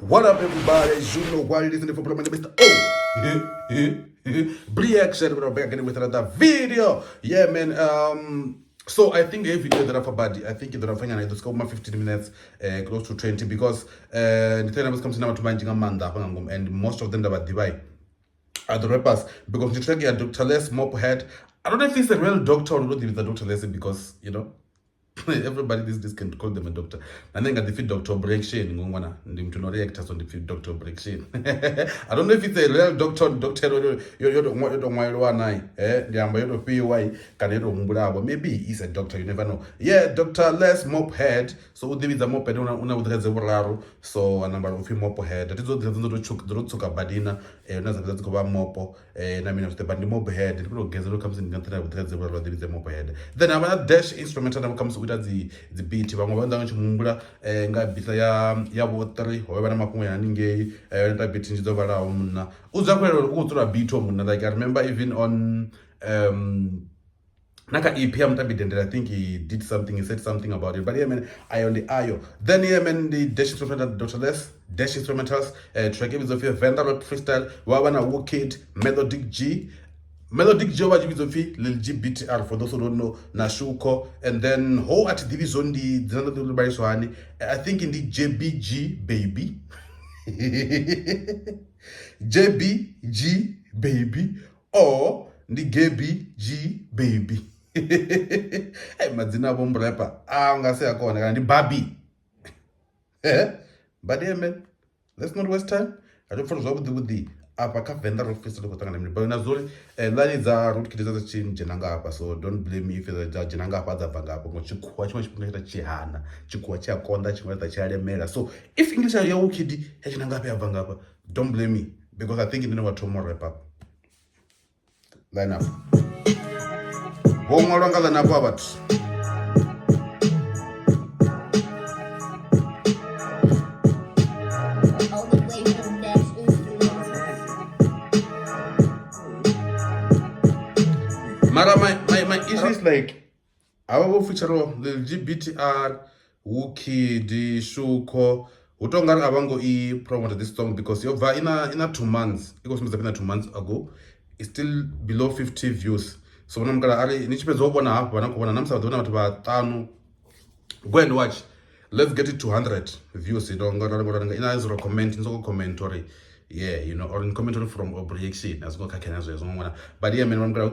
What up, everybody? As you know, while you're listening for Mr. Reaction, we're back again with another video. Yeah, man. So I think every video that I've body, I think that I'm finding it's over 15 minutes, close to 20, because the time was coming to mind and most of them that were divided are the rappers, because you check Dr. Les Mophead. I don't know if he's a real doctor or not, if it's a Dr. Les, because everybody this can call them a doctor. And then the Dr. Breakshin, to know reactors on the Dr. Breakshin. I don't know if it's a real doctor, you don't want one eye, maybe he's a doctor, you never know. Yeah, Dr. Les Mophead. So there is a moped una udheze so a number of Mophead. That is what the Rutsuka Badina, Nazareth Mopo, and I mean, the band Mophead, the comes in the Mophead. Then another dash instrumental comes with the beat bamubanda nchimungula nga beat ya water wabana makunga yaninge nda beat njizo bala umna uzakwela ukutura beat omuna. Like I remember even on Naka EPM Tabidend, I think he did something, he said something about it. But yeah, man, I on the Ayo. Then yeah, man, the dash instrumental Dr. Les, dash instrumentals, track is of venda, freestyle, Wawana Wukid, melodic G. Melodic G over G Lil GBTR for those who don't know, Nashuko, and then how at division the I think in the JBG baby. JBG baby or the Gabby G baby. Hey, Madina bomb rapper. I'm gonna say a corner and the Baby. But yeah, man, let's not waste time. I don't follow up with the apaka venda of freestyle kutanga but nazuri lani za Wukid za chinjenanga hapa, so don't blame me if the jinanga hapa za vanga hapo chikuwa chimwe chihana chikuwa cha konda chimwe cha lemela. So if English ya Wukid jinanga hapa ya vanga hapa, don't blame me, because I think you know what tomorrow wrap up. Line up Wonga line up about my issue is like our feature the GBTR Wukid Shuko Utonga Abango e promoted this song because in a 2 months, it was 2 months ago, it's still below 50 views. So when I'm gonna go and watch. Let's get it to 100 views. Commentary. Yeah, or in commentary from reaction as well. But yeah, man, I'm gonna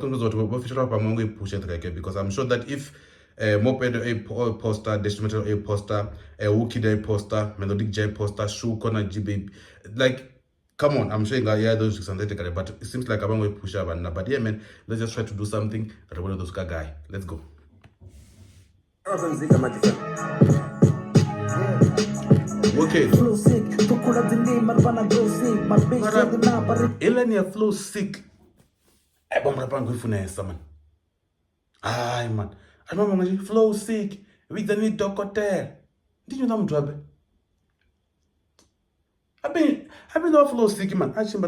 push it because I'm sure that if Mophead a poster, Detrimental a poster, Wukid a poster, Melodic J poster, Shukona G baby, like, come on, I'm saying that yeah, those 600, but it seems like I'm going to push up. But yeah, man, let's just try to do something. I want those guy. Let's go. Okay. Flow sick. Elenia flow sick. I bomb rapang with Funesa, man. Aye, man. I remember flow sick with the need hotel. Did you know trouble? I've been off flow sick, man. Actually,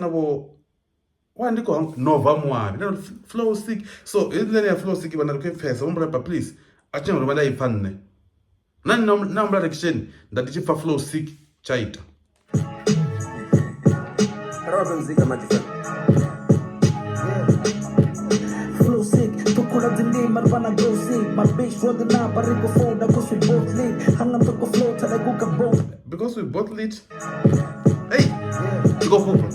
one day go Nova Moab. Flow sick. So, isn't there a flow sick when I look first? Rapper, please. I think I'm going to find None number action that is for flow sick chaita. Flow sick, to call the name Marvana go sick. My bitch rolled the nap, I go phone because we both lit. Hang on to go flow till I go both. Because we both lit. Hey, go home.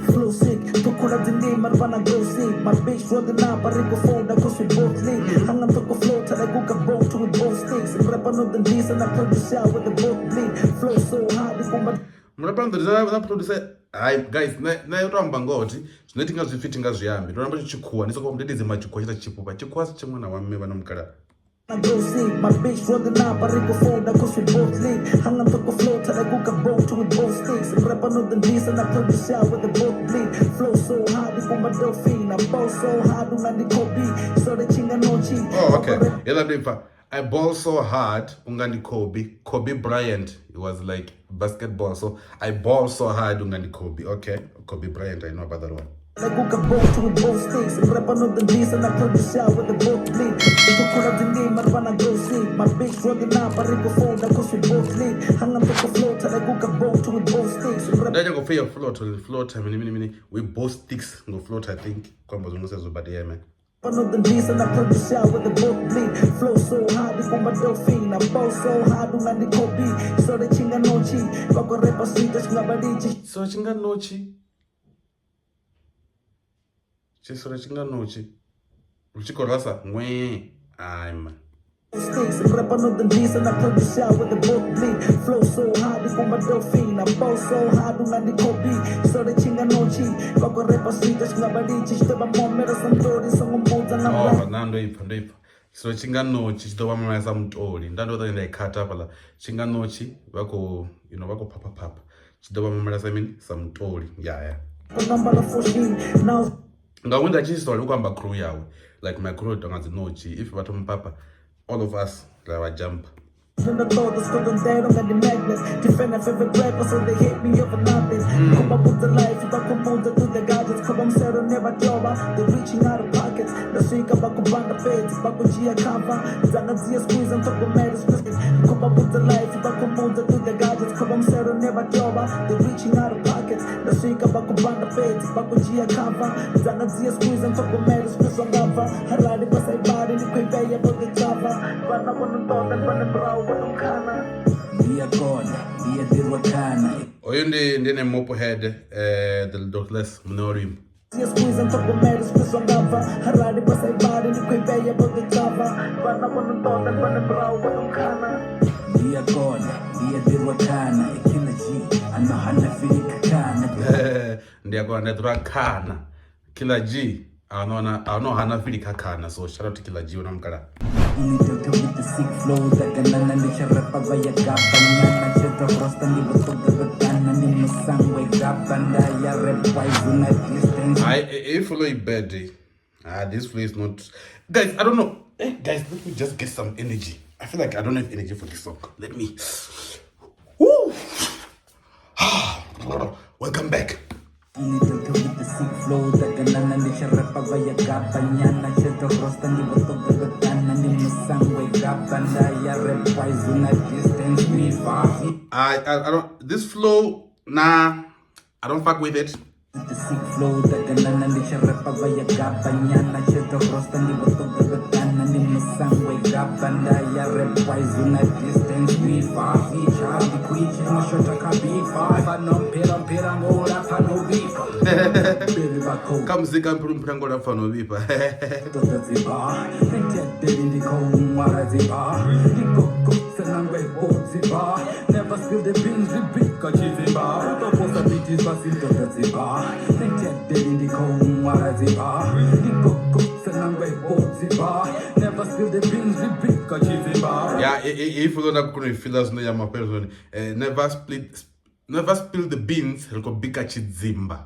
Flow sick, to call the name Marvana go sick. My bitch rolled the nap, I go phone because we both lit. Hang on to go flow till I go both with both sticks. And rap on the beats and I produce out with the both bleed. Flow so hard, it's on my producer. Hi guys, na yotamba ngoti zvinoitinga zvifitinga zviyambi ndoramba chichikuwa nisoko mudedeze machikuwa chita chipupa chikuwa chimwe na wamme vanomukara. My bitch rolling up, I go phone, I go with both lead. Hang on to the floor till I go both with both sticks. And rap on the beats and I produce out with the both bleed. Flow so hard, it's on my dolphin. I ball so hard, ungani Kobe. So the chinga no cheat. Oh, okay. Yela difa. I ball so hard, ungani Kobe Bryant. It was like basketball. So I ball so hard, ungani Kobe. Okay, Kobe Bryant, I know about that one. Like who can both with both sticks. Rap another G's and I produce out with the both bleed. To call up the name, I wanna go sleep. My bitch rolling up, I ring a phone, that goes with both lead. Hang on to the float, like who can both with both sticks. Then you go for your float, mini. We both sticks go float, I think. Kwamba zungusha but yeah, man. Another G's and I produce out with the both bleed. Flow so hard, it's on my dolphin. I bow so hard, I'm on the copy. So the chinga nochi. Bako repa sweet, that's ngabadichi. So chinga nochi. Chisora chinga nochi. Uchiko rasa, mwe. I'm. Sticks, rap another G's and I produce out with the both bleed. Flow so hard, it's on my dolphin. I bow so hard, I'm on the copy. So the chinga nochi. Bako repa sweet, that's ngabadichi. Step up more, mera santori, song mboza na mwa. Oh, nando ipa. So chinga nochi, chitoba mama samtori. Ndando ta nda ikata pala. Chinga nochi, wako, wako papa. Chitoba mama samtori. Yeah. Number 14, now. Ngawenda chistori ukamba crew yawe. Like my crew tongazi nochi. If you papa, all of us like jump. In the thought that's going down on the magnet. Defend a favorite rapper so they hate me over nothing. Come up with the life, if I come on to the gadgets. Come on, Sarah never job. They're reaching out of pockets. The sink about Kubanda feds, Baku Gia Kava. Zanazia squeeze and talk of matters. Come up with the life, if I come on to the gadgets. Come on, Sarah never job. They're reaching out of pockets. The sink about Kubanda feds, Baku Gia Kava. Zanazia squeeze and talk of matters. Gava. Haradi Pasai Bari, Nikway about the Java. Run up on the dog and run a brow. Oyundi ndine Mophead the dockless Mnorim. Ndiakona ndrakana Killer G ano hana fili kakana, so shout out to Killer G unamkala. Only doctor with the sick flow that can anandisha rapa vaya gapa nyana cheta frosta ni bato the batana ni musangwe gapa ndaya rap wise una distance. I follow it bad. This flow is not. Guys, I don't know. Hey, guys, let me just get some energy. I feel like I don't have energy for this song. Let me. Woo! Welcome back. Only doctor with the sick flow that can anandisha rapa vaya gapa nyana cheta frosta ni bato the batana ni musangwe gapa ndaya rap wise una distance me far. I don't. This flow, nah, I don't fuck with it. The sick flow that can anandisha rapa vaya gapa nyana cheta frosta ni bato the batana ni musangwe gapa ndaya rap wise una distance me far. Charlie Queech no shota kabifa. If I no pera ngola pano bifa. Baby bako. Kamzika mprangola fano bifa. Toto ziba. Nete deli ko mwara ziba. Diko senangwe bo ziba. Never spill the beans with big kachiziba. Toto posa bitis basi toto ziba. Nete deli ko mwara ziba. Diko senangwe bo ziba. Never spill the beans with big kachiziba. Yeah, if you don't have feel as no yama person, never spill the beans. Reko bika chizimba.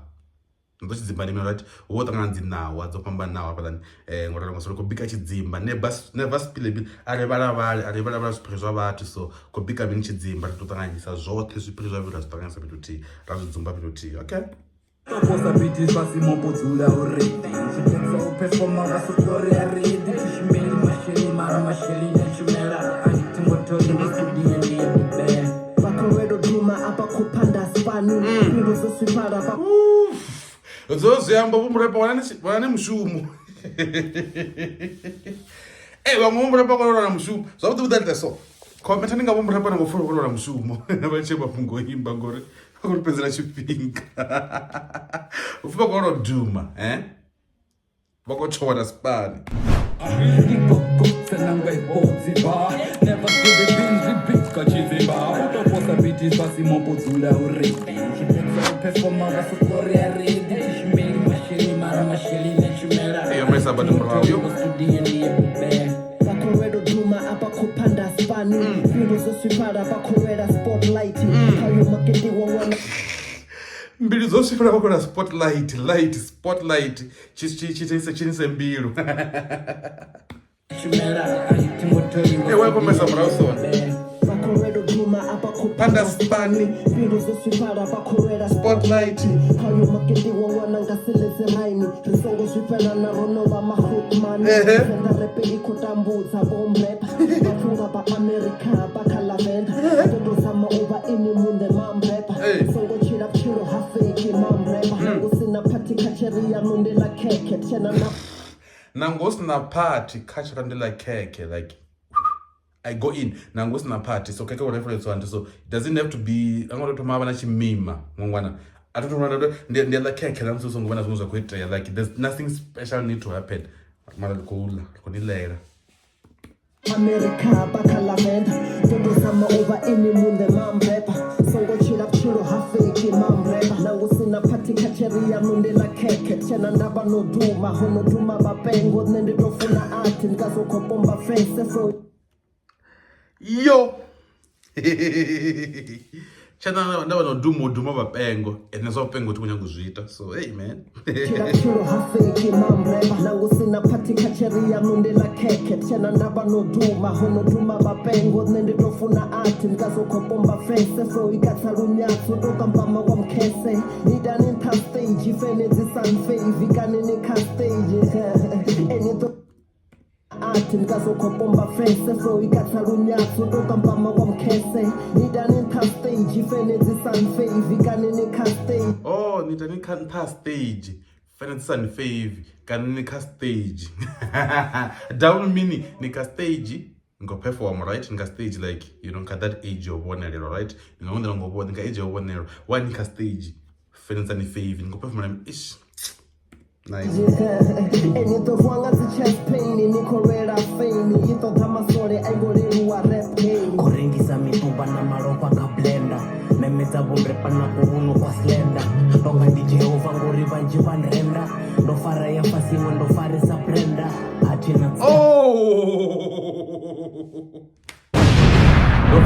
Ndo chizimba ni right. What nganzi now? What's up now? But ngora ngo so reko bika chizimba. Never spill the beans. Aribala surprise abantu so ko bika bini chizimba tutanganyisa zote surprise abantu tutanganyisa bituti. Razuzumba bituti. Okay? Posa bitis basi mopodzula already. Chitenza performa vasukore already. Kishimeli masheli mara masheli nechumela. Antingotori studio ni ebbe. Bakoredo duma apa kupanda spani. Nirozo swipara pa. Zozo yamba bumrepa wane mshumu. Bamumrepa kwa mshumu. So do that so. Comment ninga bumrepa na ngofuro kwa mshumu. Nabacheba fungo himba ngore. Kwa penzela chipinga. Ufupa kwa duma, Bako chora spani. Never spill the beans with big kachiziba. Uto posa bitis basi mopodzula already. Chitenza performa vasukore already. Kishimeli masheli mara masheli nechumela. Yo mesa badu mravyo. Studio ni ebbe. Bakoredo duma apa kupanda spani. Nirozo swipara bakoreda spotlight. Kayo maketi wawana. Mbili zosi funa kwa spotlight chinise mbilu. Welcome Mesa Browson. Panda Spani, Spotlight. Nangosina party catch randela keke, like I go in nangosina party, so keke reference one, so it doesn't have to be I'm going to mama na chimima ngwana atoto ndela keke la msuso ngwana zunguzwa kwetrea, like there's nothing special need to happen mara kula konilera America bakala venda Todo sama over any munde mamrepa Songo chila chilo hafeki mamrepa Nangu sina pati kacheria munde la keke Chena ndaba no duma Hono duma bapengo Nende dofuna ati Ngazo kwa bomba face So yo chana ndaba no duma bapengo enezo pengo tukunya kuzvita, so hey man chilo hafeki mamrepa Nangu sina pati kacheria munde la keke Chena ndaba no duma Hono duma bapengo Nende dofuna ati Ngazo kwa bomba face So ikatalunyatso Doka mpama wa mkese Nida ninta stage Ifene zisan fave Ikanini ka stage Enito ati ngazo kwa bomba face so ikatalunyatso doka mpama wa mkese nidani nta stage ifene zisan fave ikanini ka stage nidani nta stage fene zisan fave kanini ka stage down mini nika stage ngo perform, right? Nika stage like you know ka that age of one era, right? You know ndira ngo nika age of one era one nika stage fene zisan fave ngo perform ish nice. Enito wanga zi chest pain niko rera fame ito dama sore aigore wa rap pain Koringisa mitumba na maropa ka blenda Memeza bombre pana kuhunu kwa slenda Tonga di Jehova ngori banji vanrenda Ndo fara ya fasi ndo fare sa prenda Hatina ndo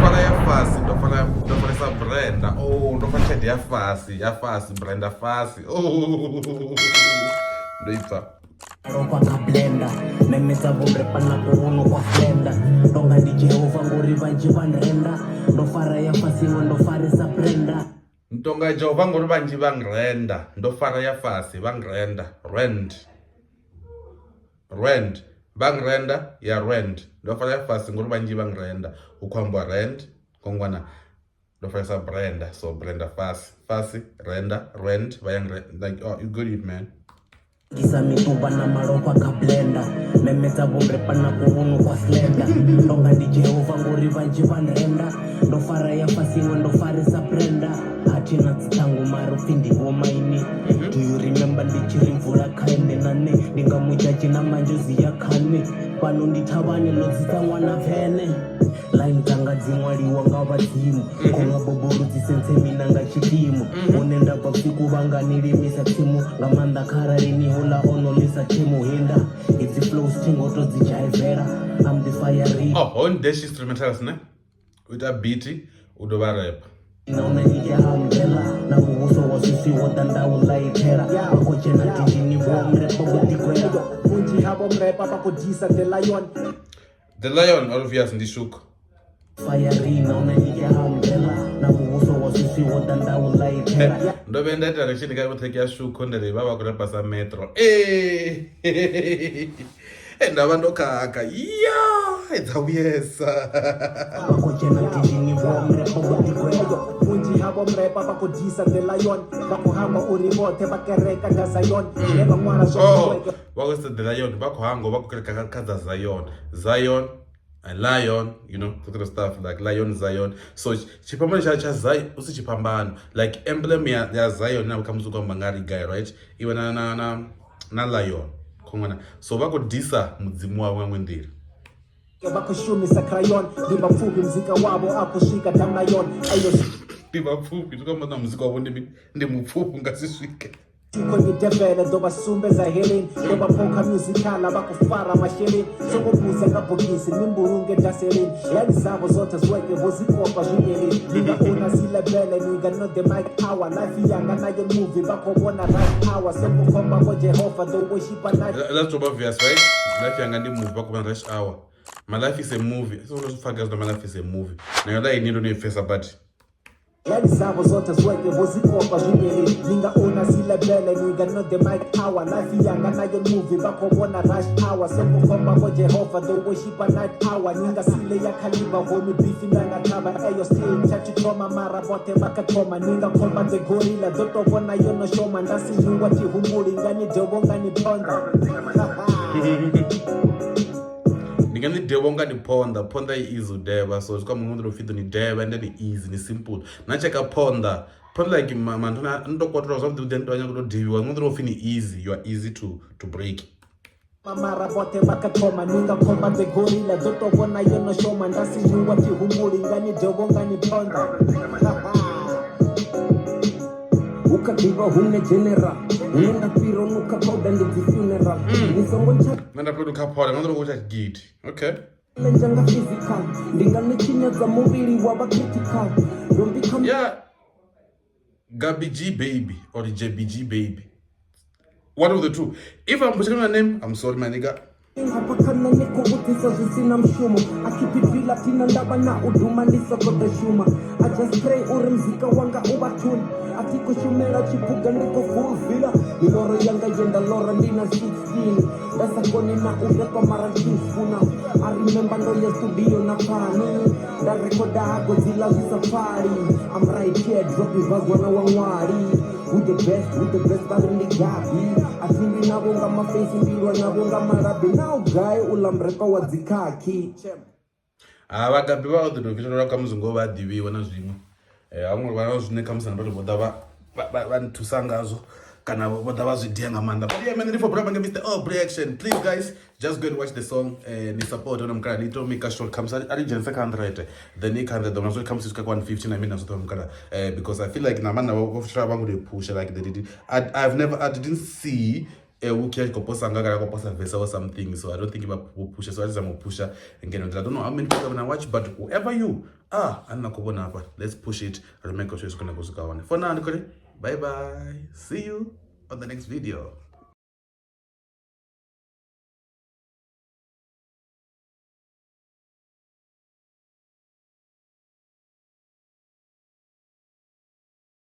fara ya fasi sa brenda ndo fara ya fasi brenda fasi ndo ipa Ropa ka blenda Memeza bombre pana kuhunu kwa slenda Tonga di Jehova ngori banji vanrenda Ndo fara ya fasi ndo fare sa prenda Ntonga Jehova ngori banji vangrenda ndo fara ya fasi vangrenda rend bangrenda ya rend ndo fara ya fasi ngori banji vangrenda ukwambwa rend kongwana ndo fara sa brenda, so brenda fasi renda rend vayangrenda, like oh you good it man. Kisa mitumba na maropa ka blenda Memeza bombre pana kuhunu kwa slenda Tonga di Jehova ngori banji vanrenda Ndo fara ya fasi ndo fare sa prenda Hatina tsitangu marufindi womaini Do you remember ndichiri mvura kaende nane Ninga mujaji na manjozi ya kane Pano nditavane lodzita mwana vene Line tanga dzimwali wanga vadzimu Konga boboru dzisense minanga chitimu Onenda pafiku vanga nilimisa timu Ngamanda kararini hola ono lisa timu hinda It's the flows tingo to zijaivera I'm the fire on dash instrumentals ne with a beat udova rap Naona nija umbrella Na muhuso wa sisi wotanda ulaitera Wakoche na tijini bomre pogoti kwera Unji habo mrepa pakudisa the lion obvious ndishuk Fire naona nija umbrella Na muhuso wa sisi wotanda ulaitera ndo venda direction ka kuthekya shuko ndere baba kurapa sa metro ndava ndokaka idzawuyesa Wakoche na tijini bomre pogoti kwera Unji habo mrepa pakudisa the lion Bakuhamba uribote bakereka da Zion Neba mwana zote wakwese the lion bakuhango bakukereka kaza Zion a lion, you know, sort of stuff like lion Zion. So chipambano cha Zion usi chipambano like emblem ya Zion na comes to mangari guy, right? Even na lion kongana so bakudisa mudzimu wawe mwendiri bakushumisa crayon ndibapfuka mzika wabo akushika damnayon ayo ndibapfuka tukamana muzika wabo ndi mupfuku ngasiswike Kwenye devele do basumbe za healing Do bapoka musicala bakufara mashelin Soko buza kabogisi nimburunge daselin Yani zabo zote zweke vozikopa jungeli Nina una zile bele niga no the mic hour Life yanga na ye movie bako wana right hour Soko komba ko Jehova do worship a night That's obvious, right? Life yanga ni movie bako wana rush hour My life is a movie. So those fuckers, my life is a movie. Now that I need to face about it. Yani zabo zote zweke vozikopa zvibeli ninga ona zilebele ninga no the mic hour life yanga nayo movie bakobona rush hour sokukoma kwa Jehova the worship night hour ninga sile ya kaliba homi beef ndanga taba ayo still chachi trauma mara bote bakakoma ninga komba the gorilla doto bona yono shoma ndasi nuwa tihumuli ngani debo ngani ponda Ngani debo ngani ponda is udeba so it's come on fit ni deba and then it easy ni simple na cheka ponda like man ndo kwatro something then to nyako diwa ngondro fini easy you are easy to break mara bote bakakoma ninga komba the gorilla doto bona yono shoma ndasi nuwa tihumuli ngani debo ngani ponda ukadiva hune general nenda piro nuka poda ndi funeral nisongo cha nenda piro nuka poda ngondro kucha git okay lenjanga physical ndinga nechinyaza muvili waba critical don't become yeah Gabby G baby or JBG baby one of the two if I'm putting my name I'm sorry my nigga hapakana niko utisa zisina mshumo akipipila tina ndaba na uduma nisokota shuma I just pray uri mzika wanga ubatuni atiko shumela chipuga niko full villa miloro yanga yenda lora ndina 16 dasa koni na udepa mara kifuna I remember no ya studio na pani da rekoda hago zila safari I'm right here dropping buzz wana wangwari with the best bado ni Gabby asimbi nabonga maface mbilwa nabonga marabi now guy ulambreka wadzikaki Gabby ba the video rakamuzungo ba divi wana zwimwe amwe vana zwine kamusana bato boda vantusangazo kana boda vazvidiya ngamanda but yeah man if for brother Mr. Oh reaction please guys just go and watch the song ni support on mkara little make a short comes ari gen second right then ni can the donation comes to 115 I mean I'm so mkara because I feel like na man of try bangu they push like they did I didn't see Wukid koposa ngaka koposa verse or something so I don't think about push so I'm pusher again I don't know how many people gonna watch but whoever you anna kubona hapa let's push it and make sure it's gonna go for now bye bye see you on the next video.